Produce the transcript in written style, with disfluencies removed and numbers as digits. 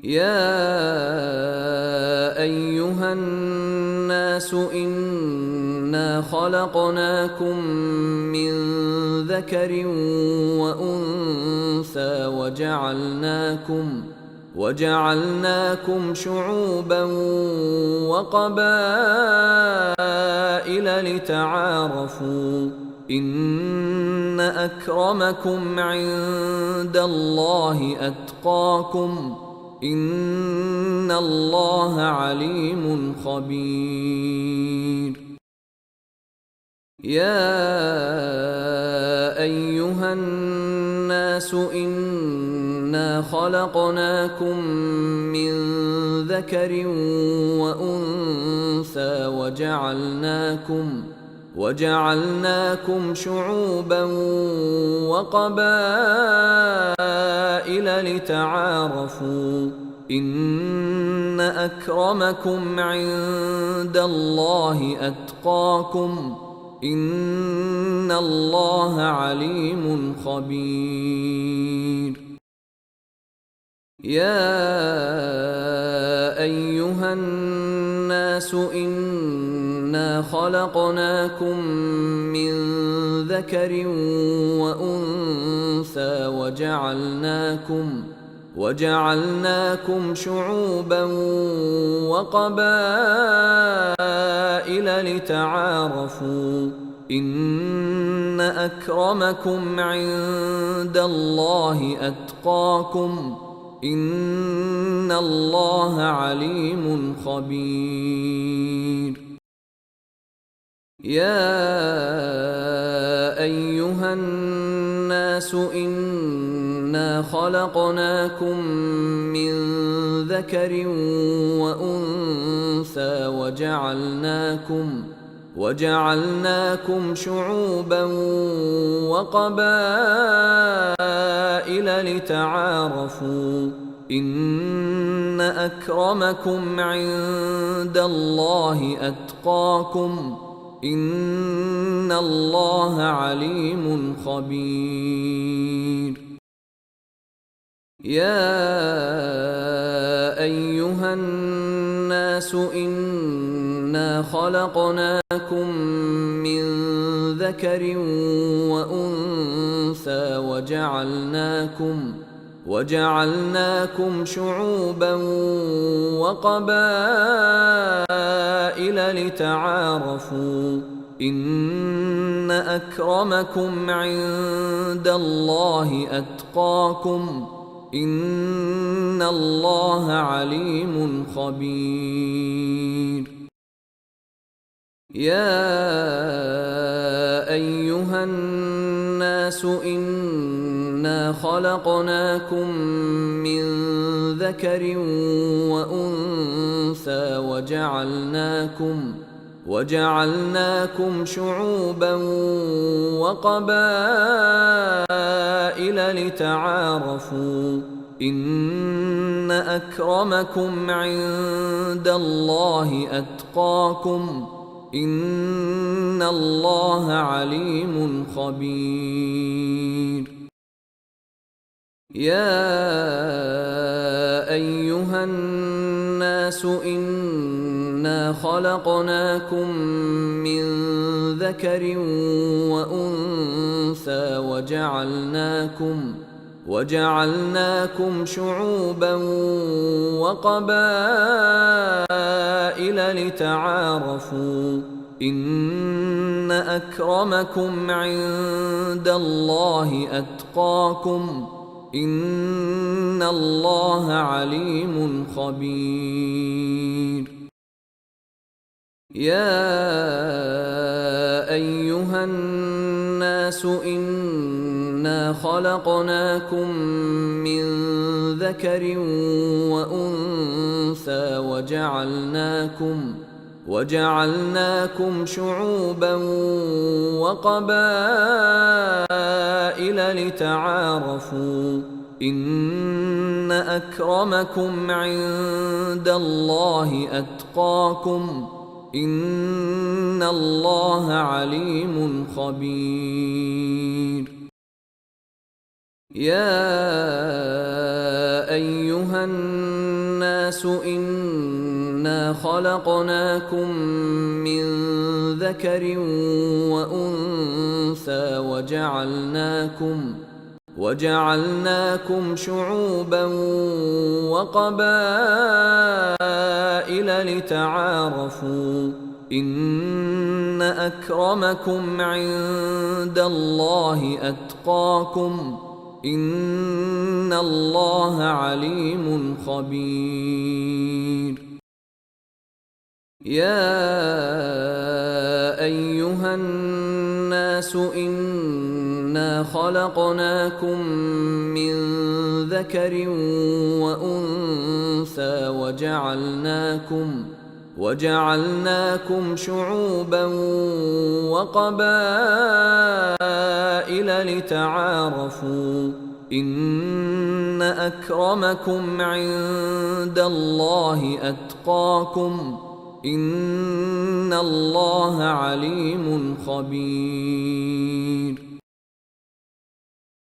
يا أيها الناس إنا خلقناكم من ذكر وأنثى وجعلناكم شعوبا وقبائل لتعارفوا إن أكرمكم عند الله أتقاكم إن الله عليم خبير. يا أيها الناس إنا خلقناكم من ذكر وأنثى وجعلناكم شعوبا وقبائل لتعارفوا إن أكرمكم عند الله أتقاكم إن الله عليم خبير. يا أيها الناس إنا خلقناكم من ذكر وأنثى وجعلناكم شعوبا وقبائل لتعارفوا إن أكرمكم عند الله أتقاكم إن الله عليم خبير. يا أيها الناس إنا خلقناكم من ذكر وأنثى وجعلناكم شعوبا وقبائل لتعارفوا إن أكرمكم عند الله أتقاكم إن الله عليم خبير. يا أيها الناس إنا خلقناكم من ذكر وأنثى وجعلناكم شعوبا وقبائل لتعارفوا إن أكرمكم عند الله أتقاكم إن الله عليم خبير. يا أيها الناس إنا خلقناكم من ذكر وأنثى وجعلناكم شعوبا وقبائل لتعارفوا إن أكرمكم عند الله أتقاكم إن الله عليم خبير. يا أيها الناس إنا خلقناكم من ذكر وأنثى وجعلناكم شعوبا وقبائل لتعارفوا إن أكرمكم عند الله أتقاكم إن الله عليم خبير. يا أيها الناس إنا خلقناكم من ذكر وأنثى وجعلناكم شعوبا وقبائل لتعارفوا إن أكرمكم عند الله أتقاكم إن الله عليم خبير. يا أيها الناس الناس إنا خلقناكم من ذكر وأنثى وجعلناكم شعوبا وقبائل لتعارفوا إن أكرمكم عند الله أتقاكم إن الله عليم خبير. يا أيها الناس إنا خلقناكم من ذكر وأنثى وجعلناكم شعوبا وقبائل لتعارفوا إن أكرمكم عند الله أتقاكم إن الله عليم خبير.